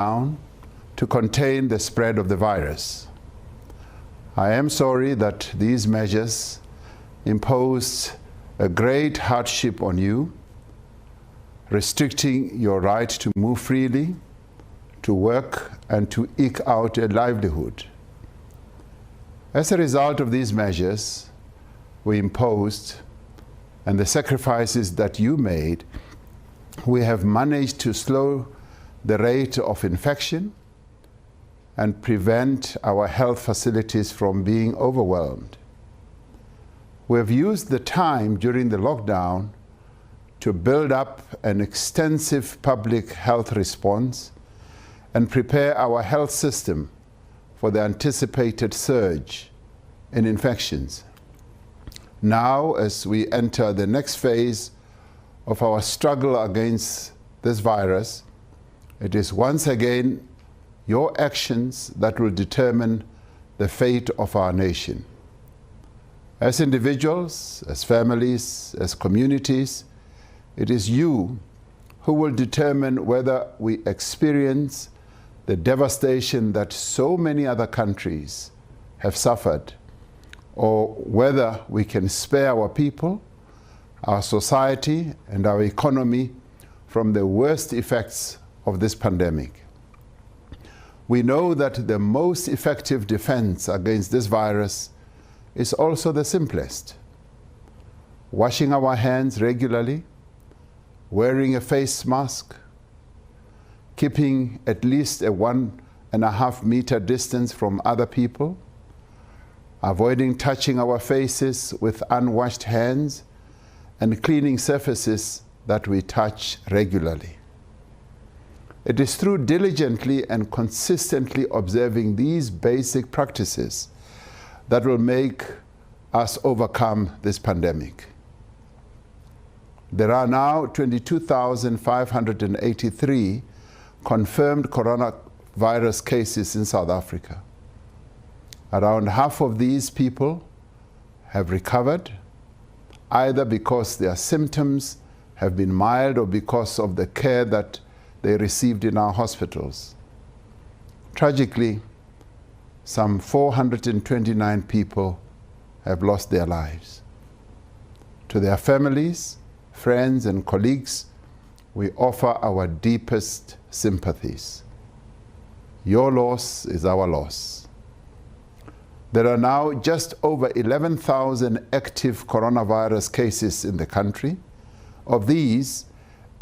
down to contain the spread of the virus. I am sorry that these measures imposed a great hardship on you, restricting your right to move freely, to work, and to eke out a livelihood. As a result of these measures we imposed and the sacrifices that you made, we have managed to slow the rate of infection and prevent our health facilities from being overwhelmed. We have used the time during the lockdown to build up an extensive public health response and prepare our health system for the anticipated surge in infections. Now, as we enter the next phase of our struggle against this virus, it is once again your actions that will determine the fate of our nation. As individuals, as families, as communities, it is you who will determine whether we experience the devastation that so many other countries have suffered, or whether we can spare our people, our society, and our economy from the worst effects of this pandemic. We know that the most effective defense against this virus is also the simplest. Washing our hands regularly, wearing a face mask, keeping at least a 1.5 meter distance from other people, avoiding touching our faces with unwashed hands, and cleaning surfaces that we touch regularly. It is through diligently and consistently observing these basic practices that will make us overcome this pandemic. There are now 22,583 confirmed coronavirus cases in South Africa. Around half of these people have recovered, either because their symptoms have been mild or because of the care that they received in our hospitals. Tragically, some 429 people have lost their lives. To their families, friends, and colleagues, we offer our deepest sympathies. Your loss is our loss. There are now just over 11,000 active coronavirus cases in the country. Of these,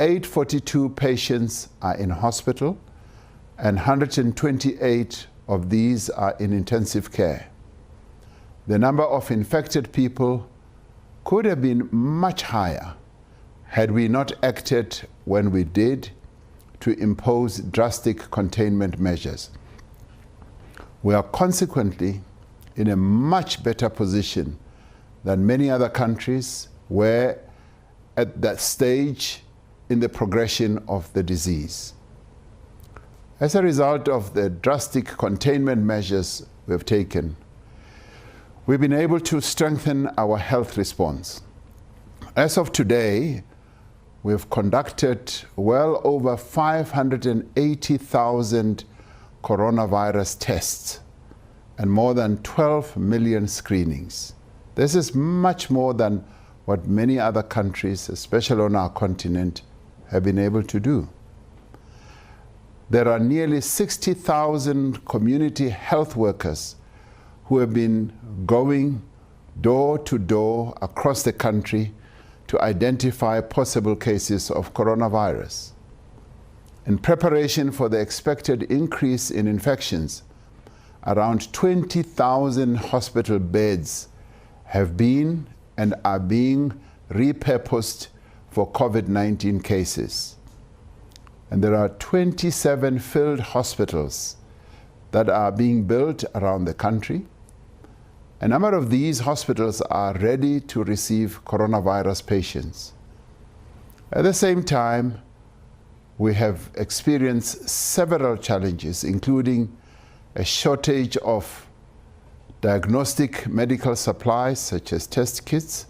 842 patients are in hospital, and 128 of these are in intensive care. The number of infected people could have been much higher had we not acted when we did to impose drastic containment measures. We are consequently in a much better position than many other countries were at that stage in the progression of the disease. As a result of the drastic containment measures we've taken, we've been able to strengthen our health response. As of today, we've conducted well over 580,000 coronavirus tests and more than 12 million screenings. This is much more than what many other countries, especially on our continent, have been able to do. There are nearly 60,000 community health workers who have been going door to door across the country to identify possible cases of coronavirus. In preparation for the expected increase in infections, around 20,000 hospital beds have been and are being repurposed for COVID-19 cases. And there are 27 filled hospitals that are being built around the country. A number of these hospitals are ready to receive coronavirus patients. At the same time, we have experienced several challenges, including a shortage of diagnostic medical supplies such as test kits,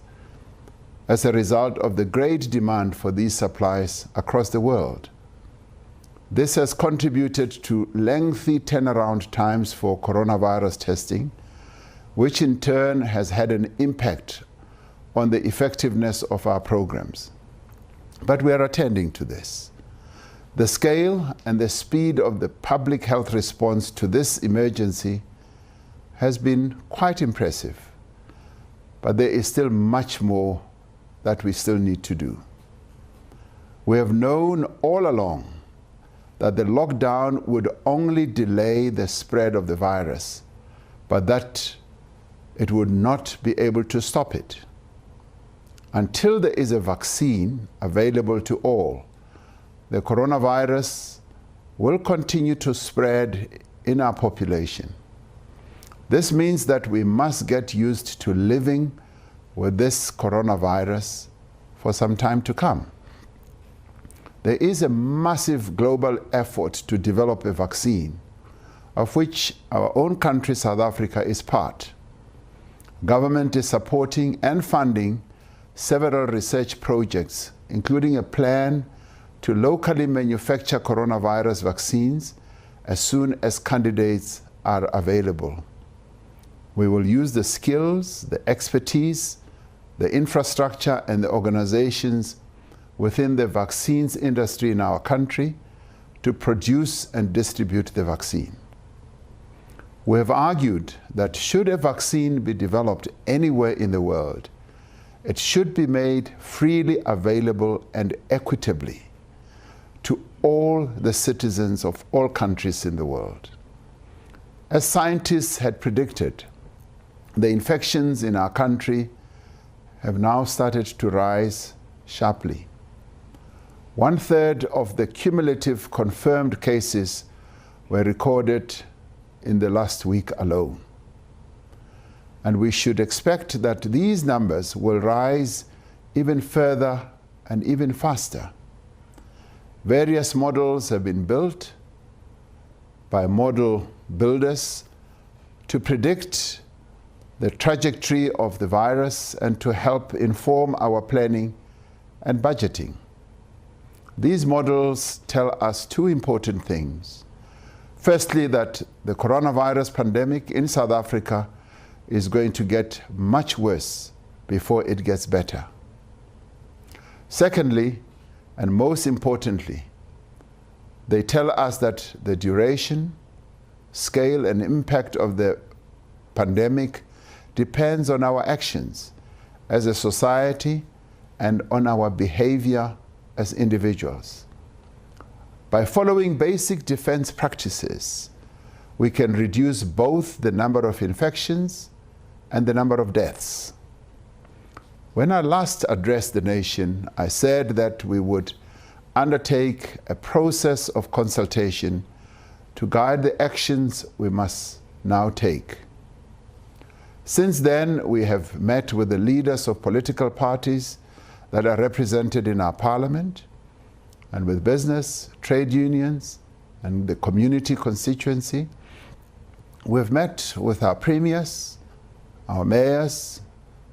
as a result of the great demand for these supplies across the world. This has contributed to lengthy turnaround times for coronavirus testing, which in turn has had an impact on the effectiveness of our programs. But we are attending to this. The scale and the speed of the public health response to this emergency has been quite impressive, but there is still much more that we still need to do. We have known all along that the lockdown would only delay the spread of the virus, but that it would not be able to stop it. Until there is a vaccine available to all, the coronavirus will continue to spread in our population. This means that we must get used to living with this coronavirus for some time to come. There is a massive global effort to develop a vaccine, of which our own country, South Africa, is part. Government is supporting and funding several research projects, including a plan to locally manufacture coronavirus vaccines as soon as candidates are available. We will use the skills, the expertise, the infrastructure, and the organizations within the vaccines industry in our country to produce and distribute the vaccine. We have argued that should a vaccine be developed anywhere in the world, it should be made freely available and equitably to all the citizens of all countries in the world. As scientists had predicted, the infections in our country have now started to rise sharply. 1/3 of the cumulative confirmed cases were recorded in the last week alone. And we should expect that these numbers will rise even further and even faster. Various models have been built by model builders to predict the trajectory of the virus and to help inform our planning and budgeting. These models tell us two important things. Firstly, that the coronavirus pandemic in South Africa is going to get much worse before it gets better. Secondly, and most importantly, they tell us that the duration, scale, and impact of the pandemic depends on our actions as a society and on our behavior as individuals. By following basic defense practices, we can reduce both the number of infections and the number of deaths. When I last addressed the nation, I said that we would undertake a process of consultation to guide the actions we must now take. Since then, we have met with the leaders of political parties that are represented in our parliament, and with business, trade unions, and the community constituency. We've met with our premiers, our mayors,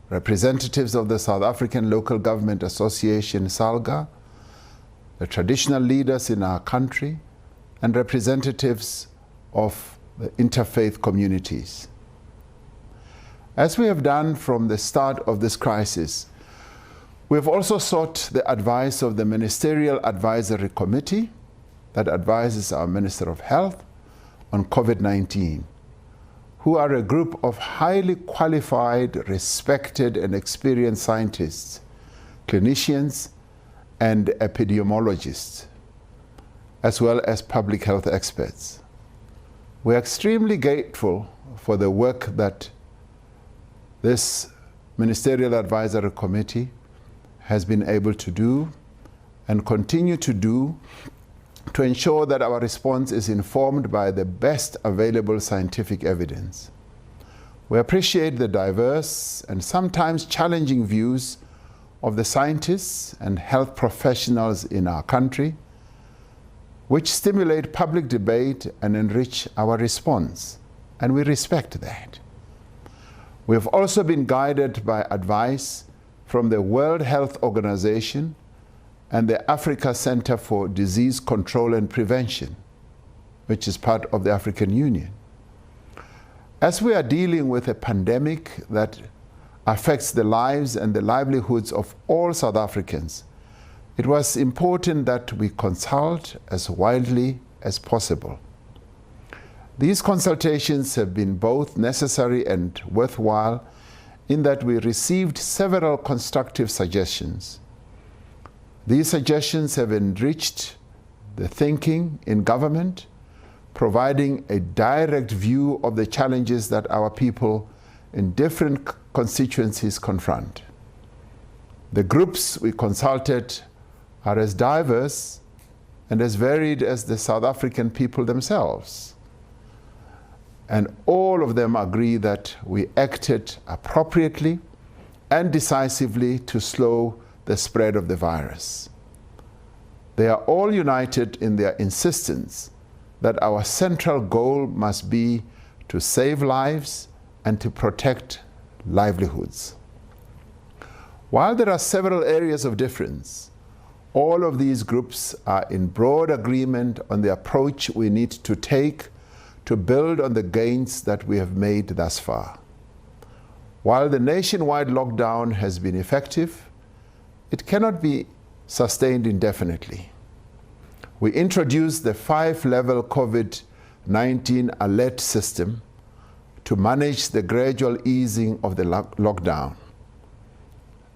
representatives of the South African Local Government Association, SALGA, the traditional leaders in our country, and representatives of the interfaith communities. As we have done from the start of this crisis, we have also sought the advice of the Ministerial Advisory Committee that advises our Minister of Health on COVID-19, who are a group of highly qualified, respected, and experienced scientists, clinicians, and epidemiologists, as well as public health experts. We are extremely grateful for the work that this Ministerial Advisory Committee has been able to do and continue to do to ensure that our response is informed by the best available scientific evidence. We appreciate the diverse and sometimes challenging views of the scientists and health professionals in our country, which stimulate public debate and enrich our response, and we respect that. We have also been guided by advice from the World Health Organization and the Africa Center for Disease Control and Prevention, which is part of the African Union. As we are dealing with a pandemic that affects the lives and the livelihoods of all South Africans, it was important that we consult as widely as possible. These consultations have been both necessary and worthwhile in that we received several constructive suggestions. These suggestions have enriched the thinking in government, providing a direct view of the challenges that our people in different constituencies confront. The groups we consulted are as diverse and as varied as the South African people themselves. And all of them agree that we acted appropriately and decisively to slow the spread of the virus. They are all united in their insistence that our central goal must be to save lives and to protect livelihoods. While there are several areas of difference, all of these groups are in broad agreement on the approach we need to take to build on the gains that we have made thus far. While the nationwide lockdown has been effective, it cannot be sustained indefinitely. We introduced the 5-level COVID-19 alert system to manage the gradual easing of the lockdown.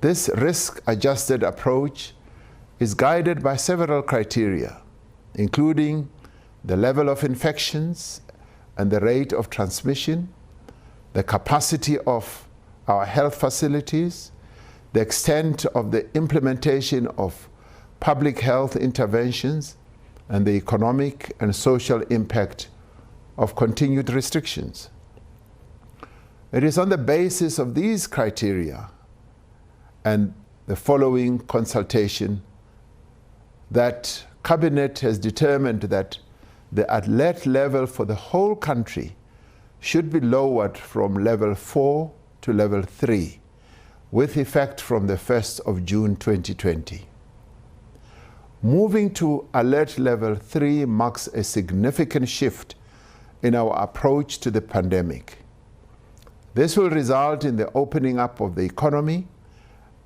This risk-adjusted approach is guided by several criteria, including the level of infections and the rate of transmission, the capacity of our health facilities, the extent of the implementation of public health interventions, and the economic and social impact of continued restrictions. It is on the basis of these criteria and the following consultation that Cabinet has determined that the alert level for the whole country should be lowered from level 4 to level 3, with effect from the 1st of June 2020. Moving to alert level 3 marks a significant shift in our approach to the pandemic. This will result in the opening up of the economy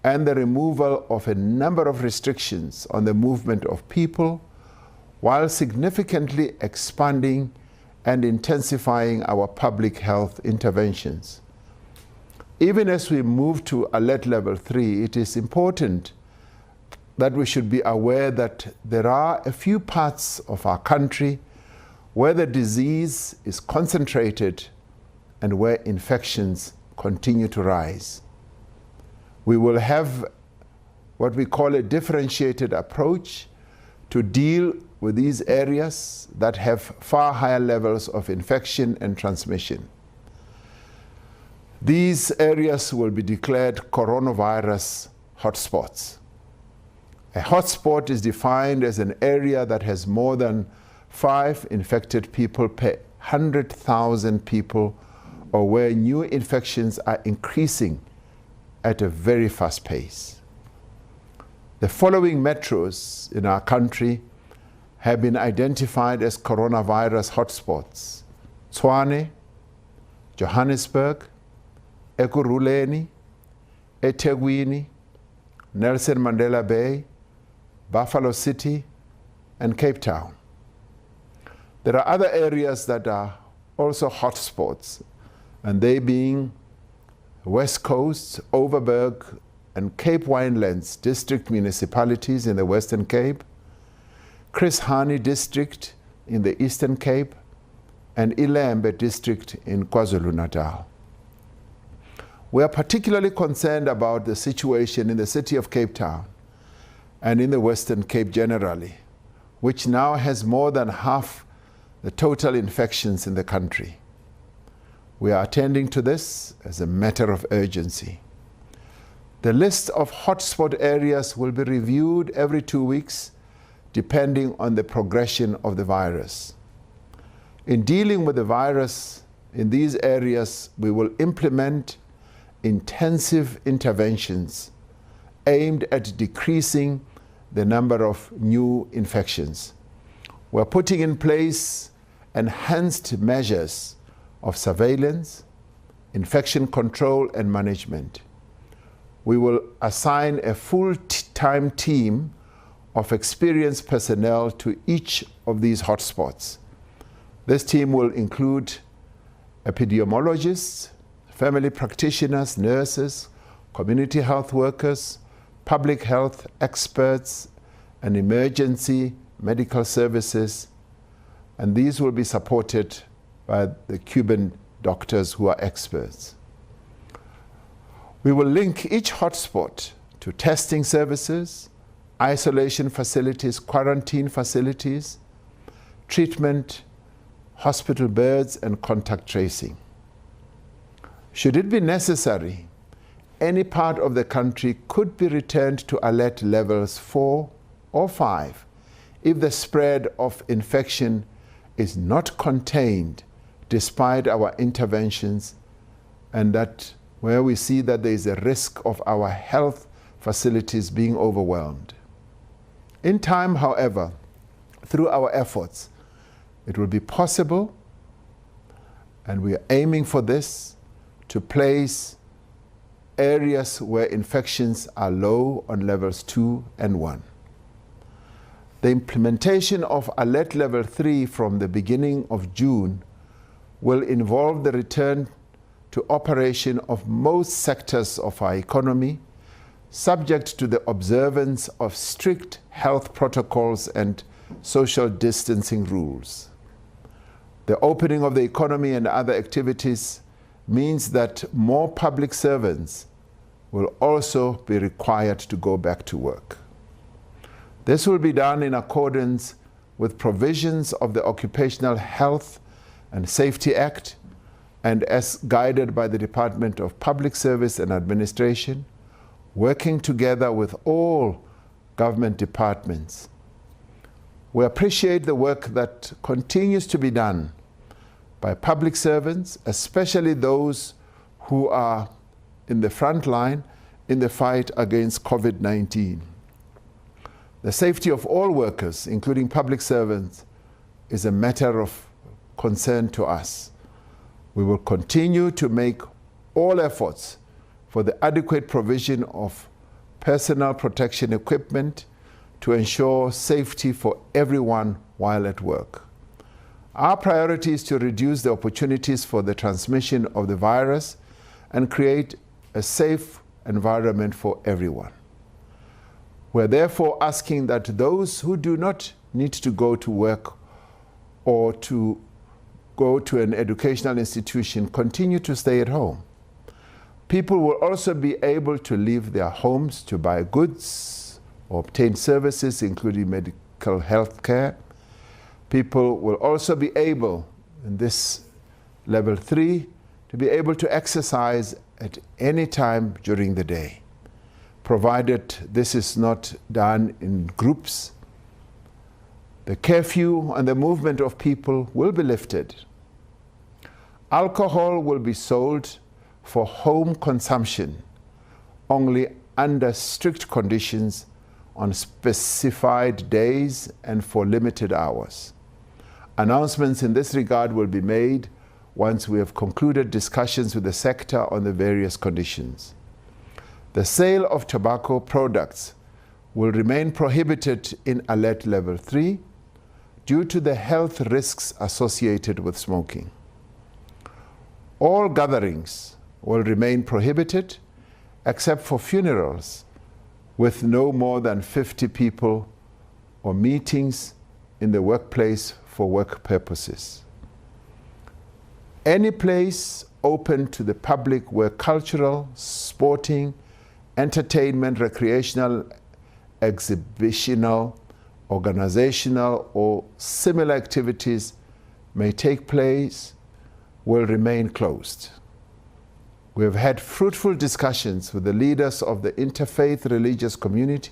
and the removal of a number of restrictions on the movement of people, while significantly expanding and intensifying our public health interventions. Even as we move to alert level 3, it is important that we should be aware that there are a few parts of our country where the disease is concentrated and where infections continue to rise. We will have what we call a differentiated approach to deal with these areas that have far higher levels of infection and transmission. These areas will be declared coronavirus hotspots. A hotspot is defined as an area that has more than 5 infected people per 100,000 people, or where new infections are increasing at a very fast pace. The following metros in our country have been identified as coronavirus hotspots: Tshwane, Johannesburg, Ekurhuleni, eThekwini, Nelson Mandela Bay, Buffalo City, and Cape Town. There are other areas that are also hotspots, and they being West Coast, Overberg, and Cape Winelands district municipalities in the Western Cape, Chris Hani district in the Eastern Cape, and Ilembe district in KwaZulu-Natal. We are particularly concerned about the situation in the city of Cape Town and in the Western Cape generally, which now has more than half the total infections in the country. We are attending to this as a matter of urgency. The list of hotspot areas will be reviewed every 2 weeks, depending on the progression of the virus. In dealing with the virus in these areas, we will implement intensive interventions aimed at decreasing the number of new infections. We're putting in place enhanced measures of surveillance, infection control, and management. We will assign a full-time team of experienced personnel to each of these hotspots. This team will include epidemiologists, family practitioners, nurses, community health workers, public health experts, and emergency medical services, and these will be supported by the Cuban doctors who are experts. We will link each hotspot to testing services, isolation facilities, quarantine facilities, treatment, hospital beds, and contact tracing. Should it be necessary, any part of the country could be returned to alert levels 4 or 5 if the spread of infection is not contained despite our interventions, and that where we see that there is a risk of our health facilities being overwhelmed. In time, however, through our efforts, it will be possible, and we are aiming for this, to place areas where infections are low on levels 2 and 1. The implementation of Alert Level 3 from the beginning of June will involve the return to operation of most sectors of our economy, subject to the observance of strict health protocols and social distancing rules. The opening of the economy and other activities means that more public servants will also be required to go back to work. This will be done in accordance with provisions of the Occupational Health and Safety Act and as guided by the Department of Public Service and Administration, working together with all government departments. We appreciate the work that continues to be done by public servants, especially those who are in the front line in the fight against COVID-19. The safety of all workers, including public servants, is a matter of concern to us. We will continue to make all efforts for the adequate provision of personal protection equipment to ensure safety for everyone while at work. Our priority is to reduce the opportunities for the transmission of the virus and create a safe environment for everyone. We're therefore asking that those who do not need to go to work or to go to an educational institution continue to stay at home. People will also be able to leave their homes to buy goods or obtain services, including medical health care. People will also be able, in this level 3, to be able to exercise at any time during the day, provided this is not done in groups. The curfew and the movement of people will be lifted. Alcohol will be sold for home consumption only under strict conditions on specified days and for limited hours. Announcements in this regard will be made once we have concluded discussions with the sector on the various conditions. The sale of tobacco products will remain prohibited in Alert Level 3 due to the health risks associated with smoking. All gatherings will remain prohibited except for funerals with no more than 50 people or meetings in the workplace for work purposes. Any place open to the public where cultural, sporting, entertainment, recreational, exhibitional, organizational, or similar activities may take place will remain closed. We have had fruitful discussions with the leaders of the interfaith religious community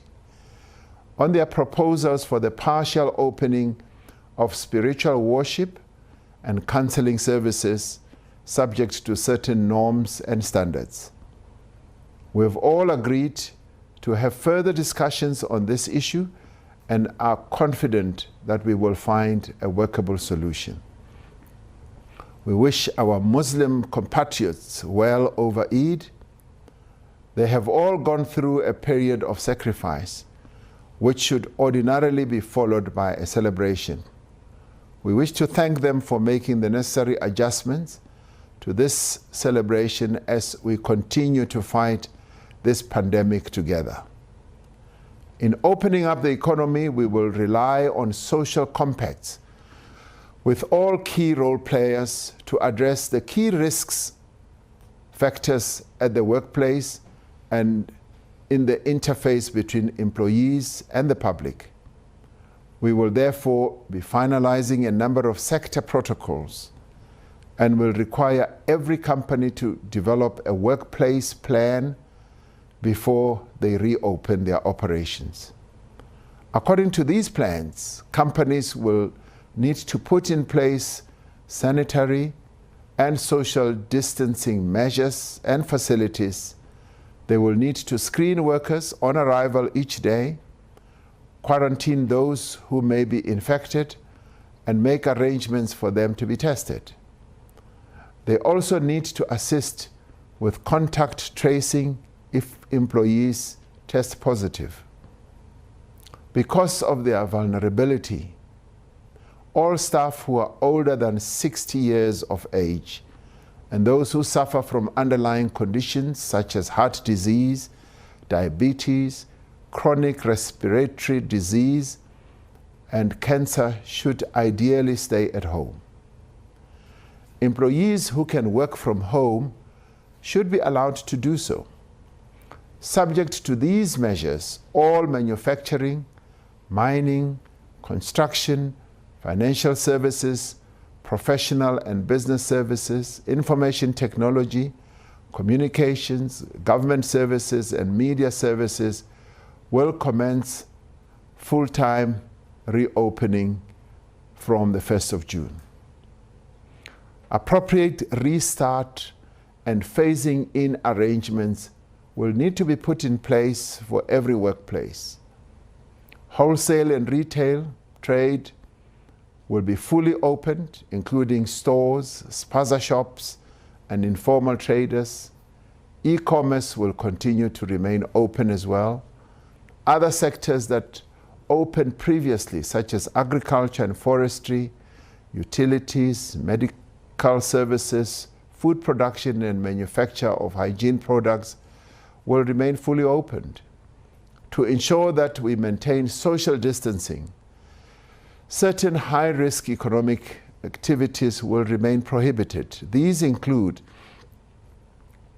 on their proposals for the partial opening of spiritual worship and counseling services subject to certain norms and standards. We have all agreed to have further discussions on this issue and are confident that we will find a workable solution. We wish our Muslim compatriots well over Eid. They have all gone through a period of sacrifice, which should ordinarily be followed by a celebration. We wish to thank them for making the necessary adjustments to this celebration as we continue to fight this pandemic together. In opening up the economy, we will rely on social compacts with all key role players to address the key risks factors at the workplace and in the interface between employees and the public. We will therefore be finalizing a number of sector protocols and will require every company to develop a workplace plan before they reopen their operations. According to these plans, companies will need to put in place sanitary and social distancing measures and facilities. They will need to screen workers on arrival each day, quarantine those who may be infected, and make arrangements for them to be tested. They also need to assist with contact tracing if employees test positive. Because of their vulnerability, all staff who are older than 60 years of age and those who suffer from underlying conditions such as heart disease, diabetes, chronic respiratory disease, and cancer should ideally stay at home. Employees who can work from home should be allowed to do so. Subject to these measures, all manufacturing, mining, construction, financial services, professional and business services, information technology, communications, government services, and media services will commence full-time reopening from the 1st of June. Appropriate restart and phasing in arrangements will need to be put in place for every workplace. Wholesale and retail trade will be fully opened, including stores, spaza shops, and informal traders. E-commerce will continue to remain open as well. Other sectors that opened previously, such as agriculture and forestry, utilities, medical services, food production and manufacture of hygiene products, will remain fully opened. To ensure that we maintain social distancing, certain high-risk economic activities will remain prohibited. These include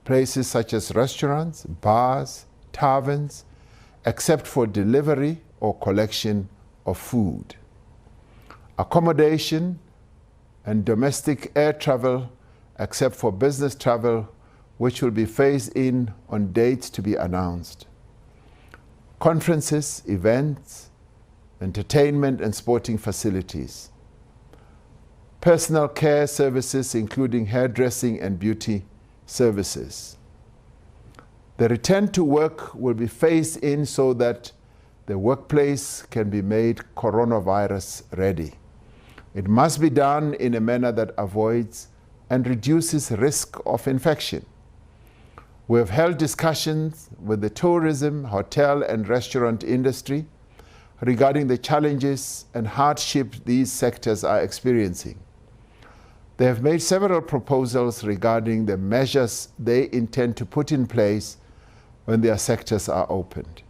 places such as restaurants, bars, taverns, except for delivery or collection of food. Accommodation and domestic air travel, except for business travel, which will be phased in on dates to be announced. Conferences, events, entertainment and sporting facilities. Personal care services, including hairdressing and beauty services. The return to work will be phased in so that the workplace can be made coronavirus ready. It must be done in a manner that avoids and reduces risk of infection. We have held discussions with the tourism, hotel, and restaurant industry regarding the challenges and hardship these sectors are experiencing. They have made several proposals regarding the measures they intend to put in place when their sectors are opened.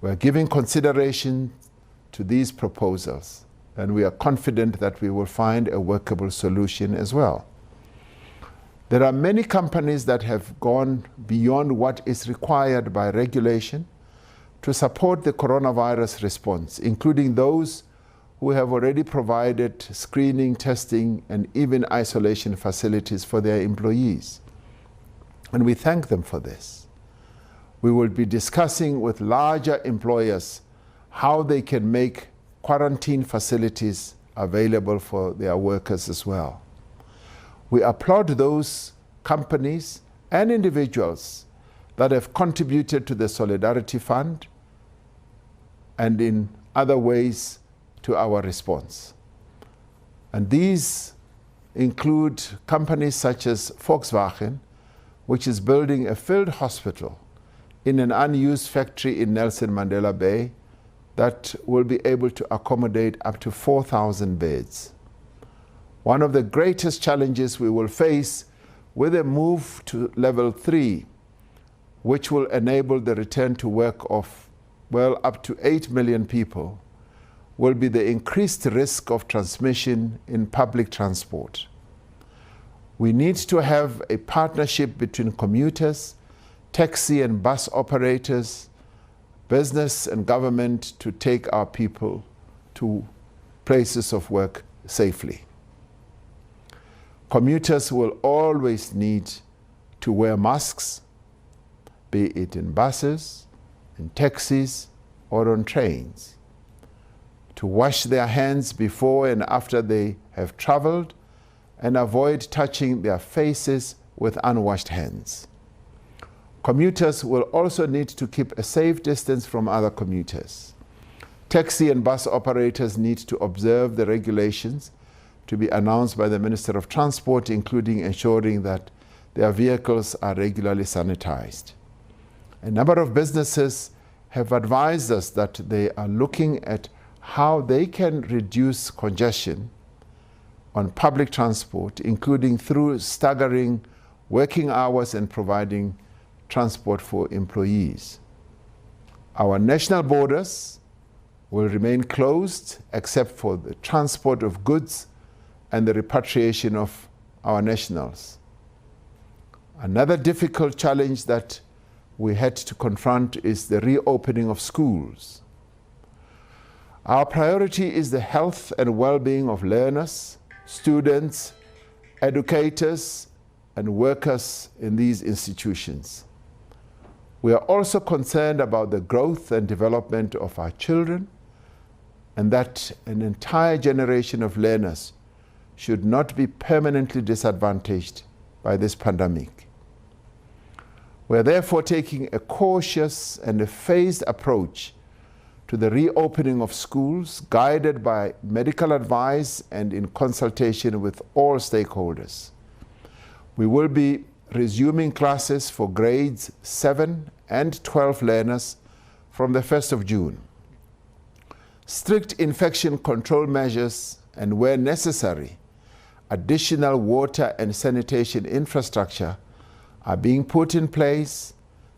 We are giving consideration to these proposals, and we are confident that we will find a workable solution as well. There are many companies that have gone beyond what is required by regulation to support the coronavirus response, including those who have already provided screening, testing, and even isolation facilities for their employees. And we thank them for this. We will be discussing with larger employers how they can make quarantine facilities available for their workers as well. We applaud those companies and individuals that have contributed to the Solidarity Fund and in other ways to our response. And these include companies such as Volkswagen, which is building a field hospital in an unused factory in Nelson Mandela Bay that will be able to accommodate up to 4,000 beds. One of the greatest challenges we will face with a move to level 3, which will enable the return to work of, well, up to 8 million people, will be the increased risk of transmission in public transport. We need to have a partnership between commuters, taxi and bus operators, business and government to take our people to places of work safely. Commuters will always need to wear masks, be it in buses, in taxis, or on trains, to wash their hands before and after they have traveled, and avoid touching their faces with unwashed hands. Commuters will also need to keep a safe distance from other commuters. Taxi and bus operators need to observe the regulations to be announced by the Minister of Transport, including ensuring that their vehicles are regularly sanitized. A number of businesses have advised us that they are looking at how they can reduce congestion on public transport, including through staggering working hours and providing transport for employees. Our national borders will remain closed except for the transport of goods and the repatriation of our nationals. Another difficult challenge that we had to confront is the reopening of schools. Our priority is the health and well-being of learners, students, educators, and workers in these institutions. We are also concerned about the growth and development of our children, and that an entire generation of learners should not be permanently disadvantaged by this pandemic. We are therefore taking a cautious and a phased approach to the reopening of schools, guided by medical advice and in consultation with all stakeholders. We will be resuming classes for grades 7 and 12 learners from the 1st of June. Strict infection control measures and, where necessary, additional water and sanitation infrastructure are being put in place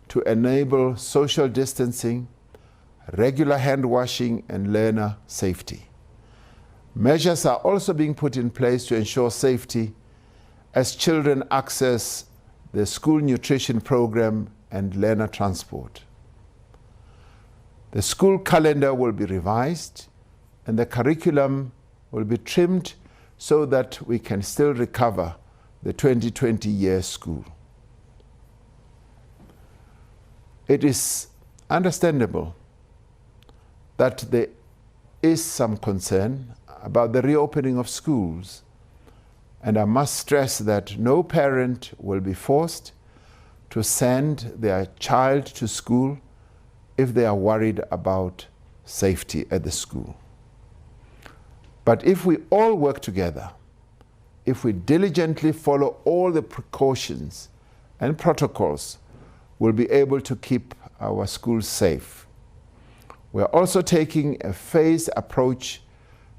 to enable social distancing, regular hand washing, and learner safety. Measures are also being put in place to ensure safety as children access the school nutrition program and learner transport. The school calendar will be revised and the curriculum will be trimmed so that we can still recover the 2020 year school. It is understandable that there is some concern about the reopening of schools, and I must stress that no parent will be forced to send their child to school if they are worried about safety at the school. But if we all work together, if we diligently follow all the precautions and protocols, we'll be able to keep our schools safe. We are also taking a phased approach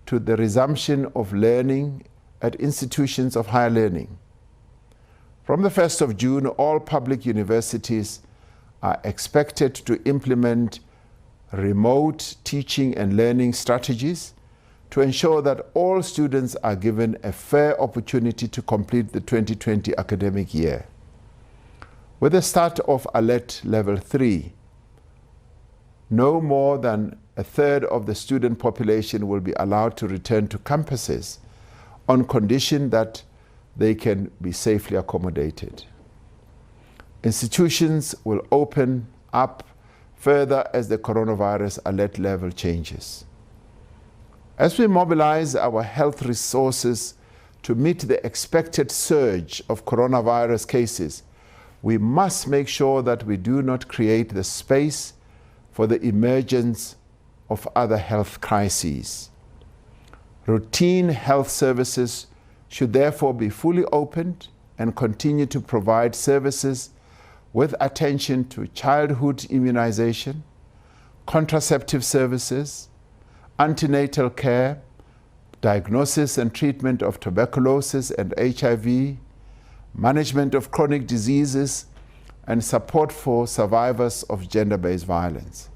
to the resumption of learning at institutions of higher learning. From the 1st of June, all public universities are expected to implement remote teaching and learning strategies to ensure that all students are given a fair opportunity to complete the 2020 academic year. With the start of Alert Level 3, no more than a third of the student population will be allowed to return to campuses on condition that they can be safely accommodated. Institutions will open up further as the coronavirus alert level changes. As we mobilize our health resources to meet the expected surge of coronavirus cases, we must make sure that we do not create the space for the emergence of other health crises. Routine health services should therefore be fully opened and continue to provide services with attention to childhood immunization, contraceptive services, antenatal care, diagnosis and treatment of tuberculosis and HIV, management of chronic diseases, and support for survivors of gender-based violence.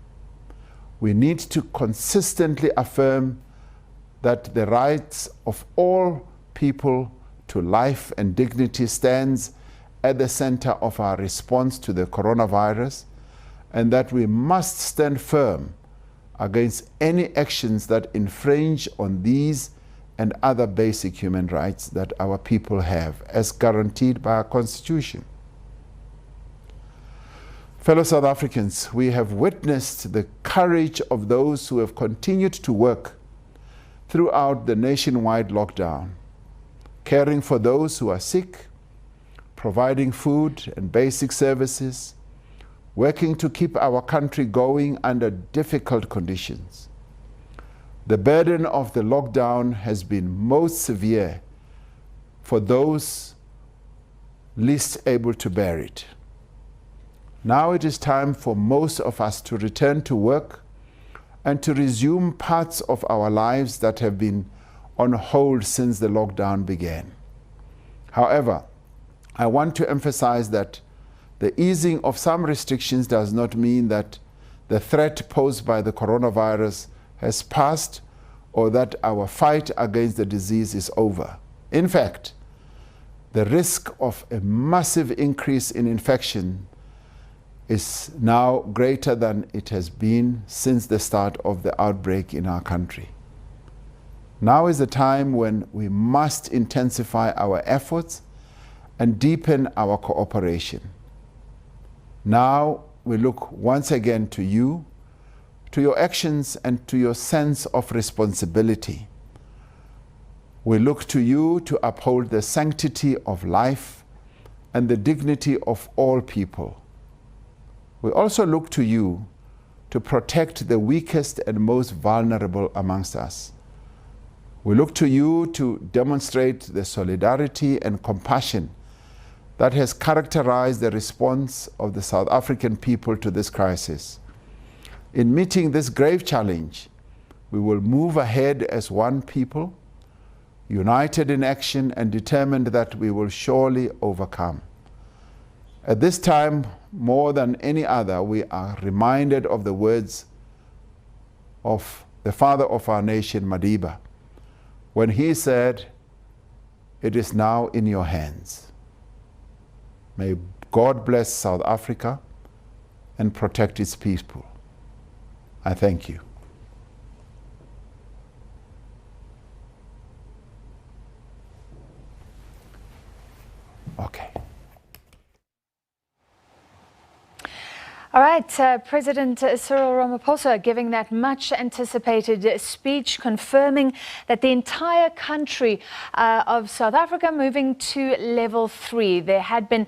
We need to consistently affirm that the rights of all people to life and dignity stands at the center of our response to the coronavirus, and that we must stand firm against any actions that infringe on these and other basic human rights that our people have, as guaranteed by our Constitution. Fellow South Africans, we have witnessed the courage of those who have continued to work throughout the nationwide lockdown, caring for those who are sick, providing food and basic services, working to keep our country going under difficult conditions. The burden of the lockdown has been most severe for those least able to bear it. Now it is time for most of us to return to work and to resume parts of our lives that have been on hold since the lockdown began. However, I want to emphasize that the easing of some restrictions does not mean that the threat posed by the coronavirus has passed or that our fight against the disease is over. In fact, the risk of a massive increase in infection is now greater than it has been since the start of the outbreak in our country. Now is the time when we must intensify our efforts and deepen our cooperation. Now we look once again to you, to your actions and to your sense of responsibility. We look to you to uphold the sanctity of life and the dignity of all people. We also look to you to protect the weakest and most vulnerable amongst us. We look to you to demonstrate the solidarity and compassion that has characterized the response of the South African people to this crisis. In meeting this grave challenge, we will move ahead as one people, united in action and determined that we will surely overcome. At this time, more than any other, we are reminded of the words of the father of our nation, Madiba, when he said, "It is now in your hands." May God bless South Africa and protect its people. I thank you. Okay. All right, President Cyril Ramaphosa giving that much anticipated speech confirming that the entire country of South Africa moving to level 3. There had been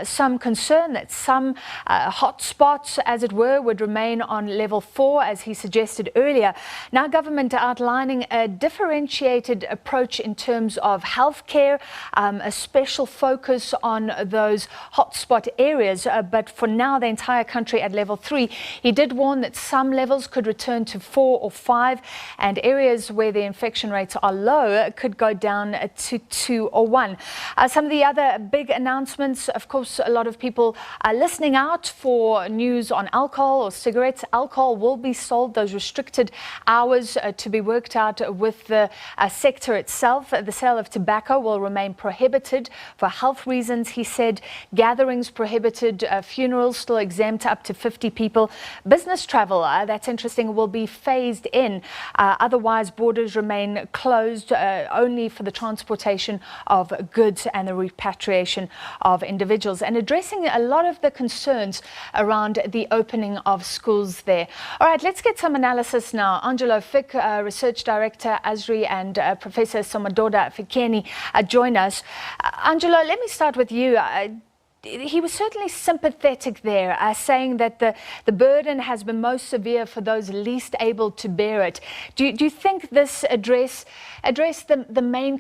some concern that some hotspots, as it were, would remain on level 4, as he suggested earlier. Now government outlining a differentiated approach in terms of healthcare, a special focus on those hotspot areas, but for now the entire country at level 3. He did warn that some levels could return to 4 or 5, and areas where the infection rates are low could go down to 2 or 1. Some of the other big announcements, of course, a lot of people are listening out for news on alcohol or cigarettes. Alcohol will be sold, those restricted hours to be worked out with the sector itself. The sale of tobacco will remain prohibited for health reasons, he said. Gatherings prohibited, funerals still exempt up to 50 people. Business travel, that's interesting, will be phased in. Otherwise, borders remain closed only for the transportation of goods and the repatriation of individuals, and addressing a lot of the concerns around the opening of schools there. All right, let's get some analysis now. Angelo Fick, Research Director, ASRI, and Professor Somadoda Fikeni join us. Angelo, let me start with you. he was certainly sympathetic there, saying that the burden has been most severe for those least able to bear it. Do you think this addressed the main